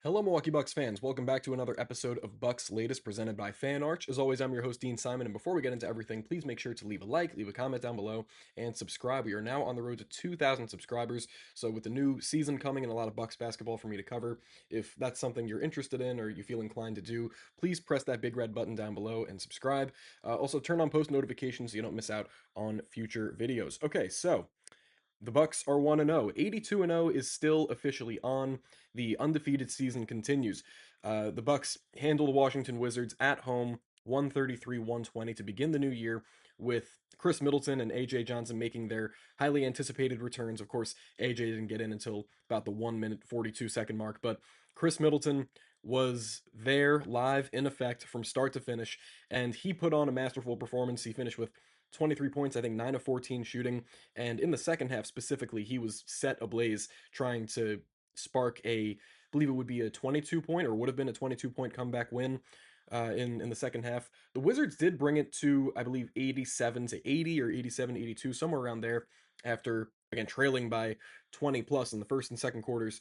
Hello, Milwaukee Bucks fans. Welcome back to another episode of Bucks Latest presented by Fan Arch. As always, I'm your host, Dean Simon. And before we get into everything, please make sure to leave a like, leave a comment down below, and subscribe. We are now on the road to 2,000 subscribers. So, with the new season coming and a lot of Bucks basketball for me to cover, if that's something you're interested in or you feel inclined to do, please press that big red button down below and subscribe. Also, turn on post notifications so you don't miss out on future videos. Okay, so the Bucks are 1-0. 82-0 is still officially on. The undefeated season continues. The Bucks handle the Washington Wizards at home 133-120 to begin the new year, with Chris Middleton and AJ Johnson making their highly anticipated returns. Of course, AJ didn't get in until about the 1 minute 42-second mark, but Chris Middleton was there live in effect from start to finish, and he put on a masterful performance. He finished with 23 points, I think 9 of 14 shooting, and in the second half specifically, he was set ablaze trying to spark I believe it would be a 22 point or would have been a 22-point comeback win in the second half. The Wizards did bring it to, I believe, 87 to 80 or 87-82, somewhere around there, after again trailing by 20 plus in the first and second quarters.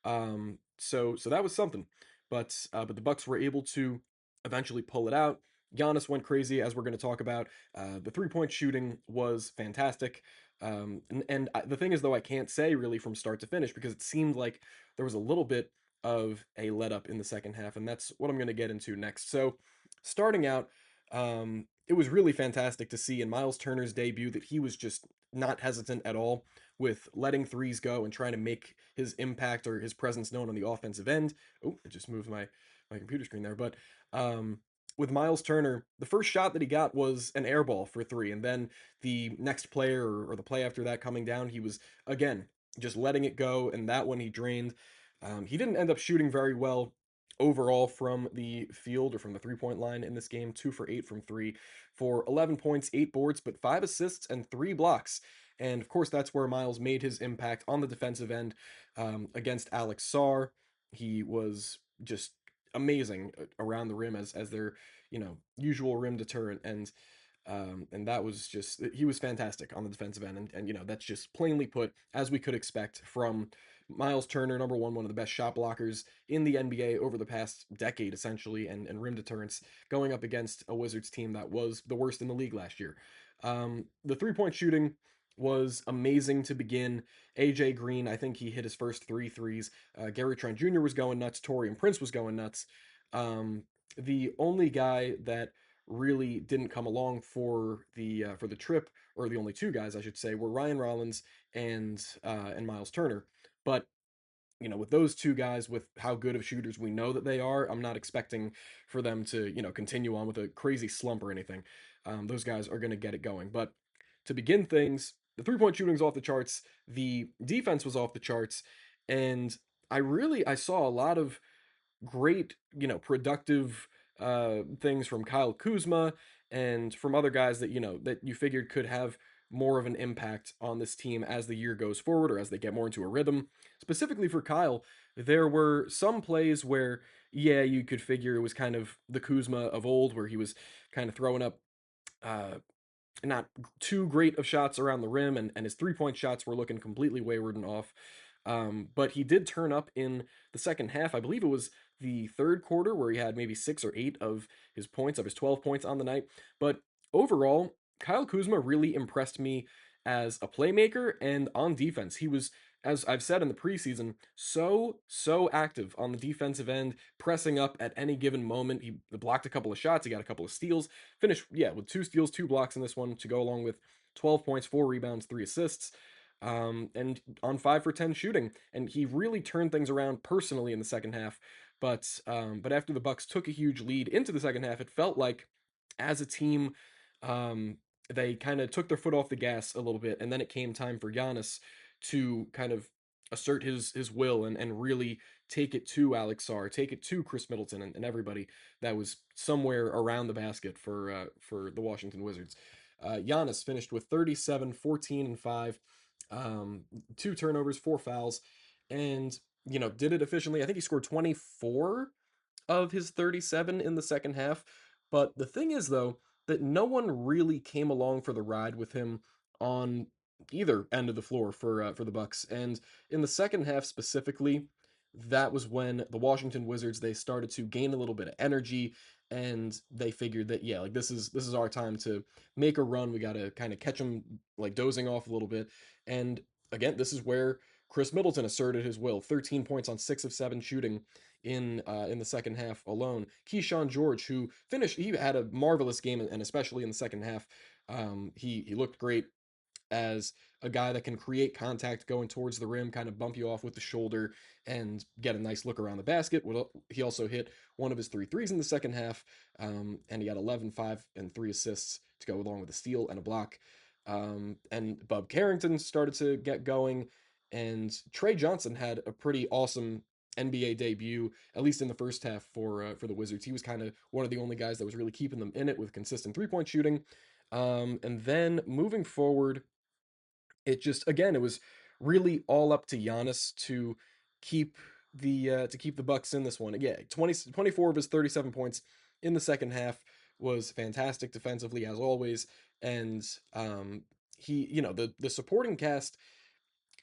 So that was something, but the Bucks were able to eventually pull it out. Giannis went crazy, as we're going to talk about. The 3-point shooting was fantastic. The thing is, though, I can't say really from start to finish because it seemed like there was a little bit of a let up in the second half, and that's what I'm going to get into next. So, starting out, it was really fantastic to see in Miles Turner's debut that he was just not hesitant at all with letting threes go and trying to make his impact or his presence known on the offensive end. Oh, it just moved my computer screen there, but um, with Miles Turner, the first shot that he got was an air ball for three, and then the next player or the play after that coming down, he was again just letting it go, and that one he drained. He didn't end up shooting very well overall from the field or from the 3-point line in this game. 2 for 8 from three for 11 points, 8 boards, but 5 assists and 3 blocks. And of course, that's where Miles made his impact on the defensive end against Alex Sarr. He was just amazing around the rim as their usual rim deterrent, and that was just he was fantastic on the defensive end, and that's just plainly put as we could expect from Miles Turner, number one of the best shot blockers in the NBA over the past decade, essentially, and rim deterrence going up against a Wizards team that was the worst in the league last year. The 3-point shooting was amazing to begin. AJ Green, I think he hit his first three threes. Gary Trent Jr. was going nuts. Torian Prince was going nuts. Um, the only guy that really didn't come along for the trip, or the only two guys I should say, were Ryan Rollins and Miles Turner. But with those two guys, with how good of shooters we know that they are, I'm not expecting for them to continue on with a crazy slump or anything. Those guys are going to get it going. But to begin things, the 3-point shooting's off the charts. The defense was off the charts, and I saw a lot of great, productive things from Kyle Kuzma and from other guys that that you figured could have more of an impact on this team as the year goes forward or as they get more into a rhythm. Specifically for Kyle, there were some plays where, yeah, you could figure it was kind of the Kuzma of old, where he was kind of throwing up uh, not too great of shots around the rim, and his 3-point shots were looking completely wayward and off. But he did turn up in the second half. I believe it was the third quarter where he had maybe 6 or 8 of his points, of his 12 points on the night. But overall, Kyle Kuzma really impressed me as a playmaker and on defense. He was, as I've said in the preseason, so active on the defensive end, pressing up at any given moment. He blocked a couple of shots, he got a couple of steals, finished, yeah, with 2 steals, 2 blocks in this one to go along with 12 points, 4 rebounds, 3 assists, and on 5 for 10 shooting. And he really turned things around personally in the second half. But after the Bucks took a huge lead into the second half, it felt like as a team, um, they kind of took their foot off the gas a little bit, and then it came time for Giannis to kind of assert his will and really take it to Alex Sarr, take it to Chris Middleton and everybody that was somewhere around the basket for the Washington Wizards. Giannis finished with 37, 14, and 5, 2 turnovers, 4 fouls, and did it efficiently. I think he scored 24 of his 37 in the second half. But the thing is, though, that no one really came along for the ride with him on either end of the floor for the Bucks. And in the second half specifically, that was when the Washington Wizards, they started to gain a little bit of energy, and they figured that, yeah, like this is our time to make a run. We got to kind of catch them like dozing off a little bit. And again, this is where Chris Middleton asserted his will. 13 points on 6 of 7 shooting in the second half alone. Keyshawn George, who finished, he had a marvelous game, and especially in the second half, he looked great as a guy that can create contact going towards the rim, kind of bump you off with the shoulder and get a nice look around the basket. He also hit one of his three threes in the second half, and he had 11, 5, and 3 assists to go along with a steal and a block. And Bub Carrington started to get going, and Trey Johnson had a pretty awesome NBA debut, at least in the first half for the Wizards. He was kind of one of the only guys that was really keeping them in it with consistent 3-point shooting. And then moving forward, it just again it was really all up to Giannis keep to keep the Bucks in this one. Yeah, 24 of his 37 points in the second half was fantastic defensively as always, and he the supporting cast,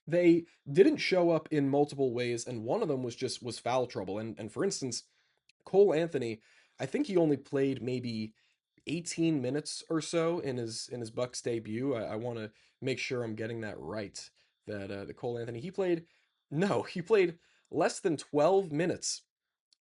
they didn't show up in multiple ways, and one of them was foul trouble. And for instance, Cole Anthony, I think he only played maybe 18 minutes or so in his Bucks debut. I want to make sure I'm getting that right. That the Cole Anthony, he played no, he played less than 12 minutes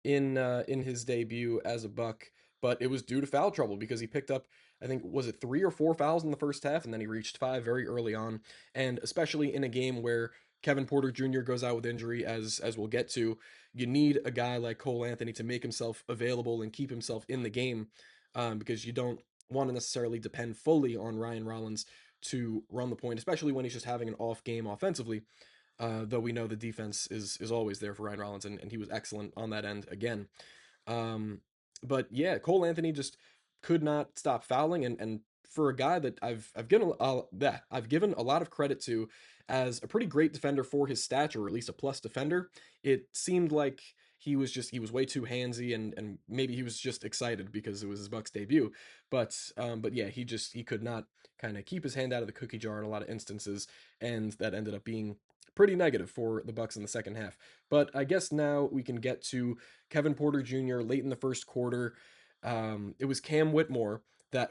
in his debut as a Buck, but it was due to foul trouble because he picked up, I think, was it 3 or 4 fouls in the first half, and then he reached 5 very early on, and especially in a game where Kevin Porter Jr. goes out with injury, as we'll get to, you need a guy like Cole Anthony to make himself available and keep himself in the game, because you don't want to necessarily depend fully on Ryan Rollins to run the point, especially when he's just having an off game offensively. Though we know the defense is always there for Ryan Rollins, and he was excellent on that end again. Um, but yeah, Cole Anthony just could not stop fouling, and for a guy that I've given a lot of credit to as a pretty great defender for his stature, or at least a plus defender, it seemed like he was way too handsy, and maybe he was just excited because it was his Bucks debut. But yeah, he could not kind of keep his hand out of the cookie jar in a lot of instances, and that ended up being pretty negative for the Bucks in the second half. But I guess now we can get to Kevin Porter Jr. late in the first quarter. It was Cam Whitmore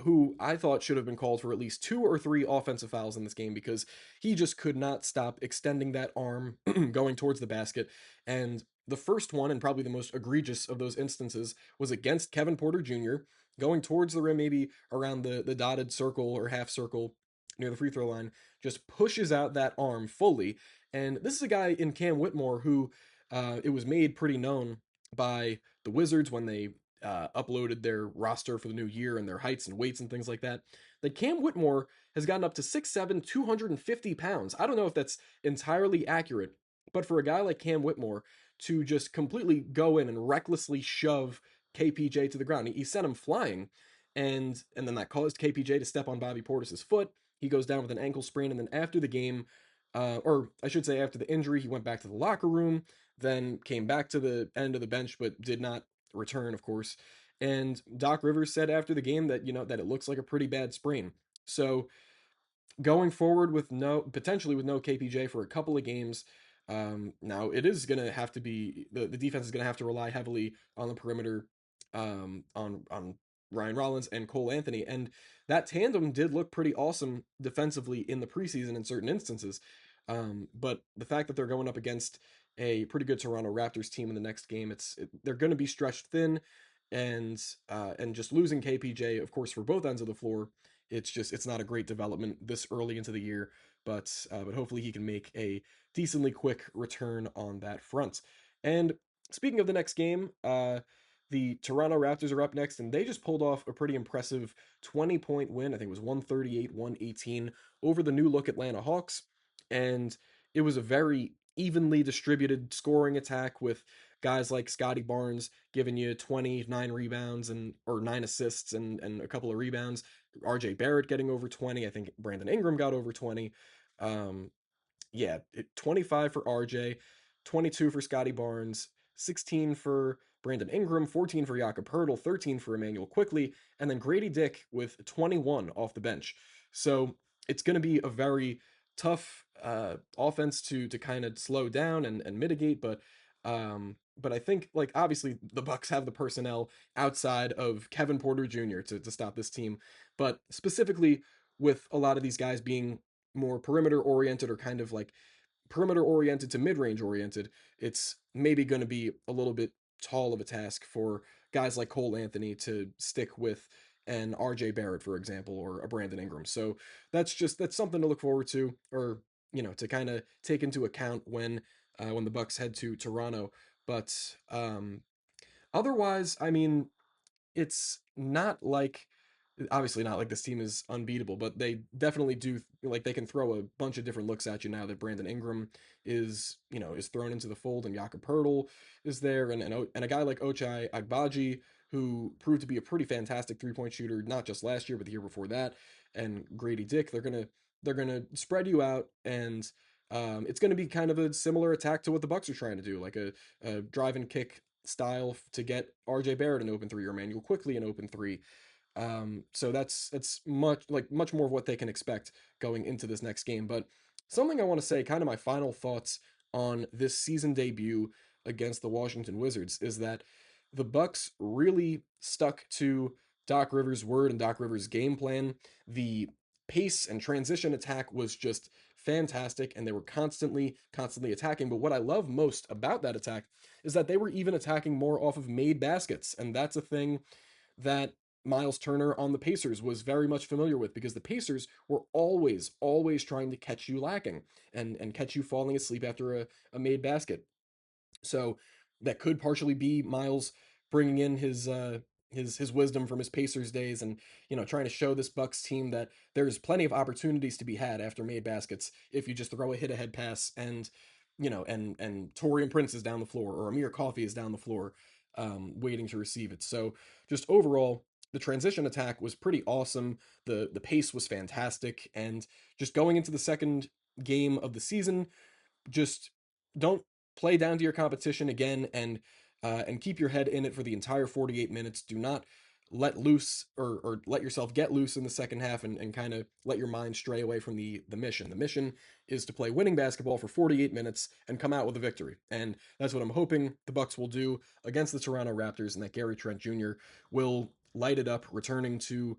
who I thought should have been called for at least 2 or 3 offensive fouls in this game because he just could not stop extending that arm going towards the basket. And the first one, and probably the most egregious of those instances, was against Kevin Porter Jr., going towards the rim, maybe around the dotted circle or half circle near the free throw line, just pushes out that arm fully. And this is a guy in Cam Whitmore who it was made pretty known by the Wizards when they uploaded their roster for the new year and their heights and weights and things like that. That Cam Whitmore has gotten up to 6'7", 250 pounds. I don't know if that's entirely accurate, but for a guy like Cam Whitmore to just completely go in and recklessly shove KPJ to the ground, he sent him flying, and then that caused KPJ to step on Bobby Portis's foot. He goes down with an ankle sprain, and then after the game, or I should say after the injury, he went back to the locker room, then came back to the end of the bench, but did not return, of course. And Doc Rivers said after the game that that it looks like a pretty bad sprain. So going forward with potentially with no KPJ for a couple of games. Now it is going to have to be the defense is going to have to rely heavily on the perimeter, on Ryan Rollins and Cole Anthony, and that tandem did look pretty awesome defensively in the preseason in certain instances. But the fact that they're going up against a pretty good Toronto Raptors team in the next game, they're going to be stretched thin, and just losing KPJ, of course, for both ends of the floor, it's not a great development this early into the year, but hopefully he can make a decently quick return on that front. And speaking of the next game, the Toronto Raptors are up next, and they just pulled off a pretty impressive 20-point win. I think it was 138-118 over the new look Atlanta Hawks, and it was a very evenly distributed scoring attack with guys like Scotty Barnes giving you 29 rebounds and or 9 assists and a couple of rebounds. RJ Barrett getting over 20. I think Brandon Ingram got over 20. Um, yeah, 25 for RJ, 22 for Scotty Barnes, 16 for Brandon Ingram, 14 for Jakob Hurtle, 13 for Emmanuel Quickly, and then Grady Dick with 21 off the bench. So it's going to be a very tough offense to kind of slow down and mitigate, but But I think like obviously the Bucks have the personnel outside of Kevin Porter Jr. to stop this team, but specifically with a lot of these guys being more perimeter oriented or kind of like perimeter oriented to mid range oriented, it's maybe going to be a little bit tall of a task for guys like Cole Anthony to stick with an RJ Barrett, for example, or a Brandon Ingram. So that's something to look forward to, or to kind of take into account when the Bucks head to Toronto. But otherwise, I mean, it's not like obviously not like this team is unbeatable, but they definitely do like they can throw a bunch of different looks at you now that Brandon Ingram is thrown into the fold and Jakob Pertl is there and a guy like Ochai Agbaji who proved to be a pretty fantastic three-point shooter not just last year but the year before that, and Grady Dick. They're gonna spread you out, and it's going to be kind of a similar attack to what the Bucks are trying to do, like a drive and kick style to get RJ Barrett an open three or Emmanuel quickly an open three. So that's much more of what they can expect going into this next game. But something I want to say, kind of my final thoughts on this season debut against the Washington Wizards, is that the Bucks really stuck to Doc Rivers' word and Doc Rivers' game plan. The pace and transition attack was just fantastic, and they were constantly attacking. But what I love most about that attack is that they were even attacking more off of made baskets, and that's a thing that Miles Turner on the Pacers was very much familiar with, because the Pacers were always trying to catch you lacking and catch you falling asleep after a made basket. So that could partially be Miles bringing in his wisdom from his Pacers days, and trying to show this Bucks team that there's plenty of opportunities to be had after made baskets if you just throw a hit ahead pass, and and Torian Prince is down the floor or Amir Coffey is down the floor, waiting to receive it. So just overall, the transition attack was pretty awesome. The pace was fantastic, and just going into the second game of the season, just don't play down to your competition again, and keep your head in it for the entire 48 minutes. Do not let loose, or let yourself get loose in the second half, and kind of let your mind stray away from the mission. The mission is to play winning basketball for 48 minutes and come out with a victory. And that's what I'm hoping the Bucks will do against the Toronto Raptors, and that Gary Trent Jr. will light it up returning to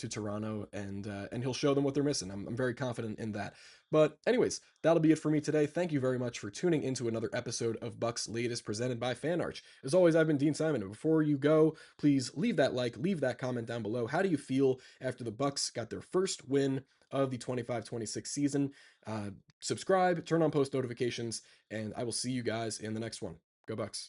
Toronto, and he'll show them what they're missing. I'm very confident in that. But anyways, that'll be it for me today. Thank you very much for tuning into another episode of Bucks Latest presented by FanArch. As always, I've been Dean Simon, and before you go, please leave that like, leave that comment down below. How do you feel after the Bucks got their first win of the 25-26 season? Subscribe, turn on post notifications, and I will see you guys in the next one. Go Bucks.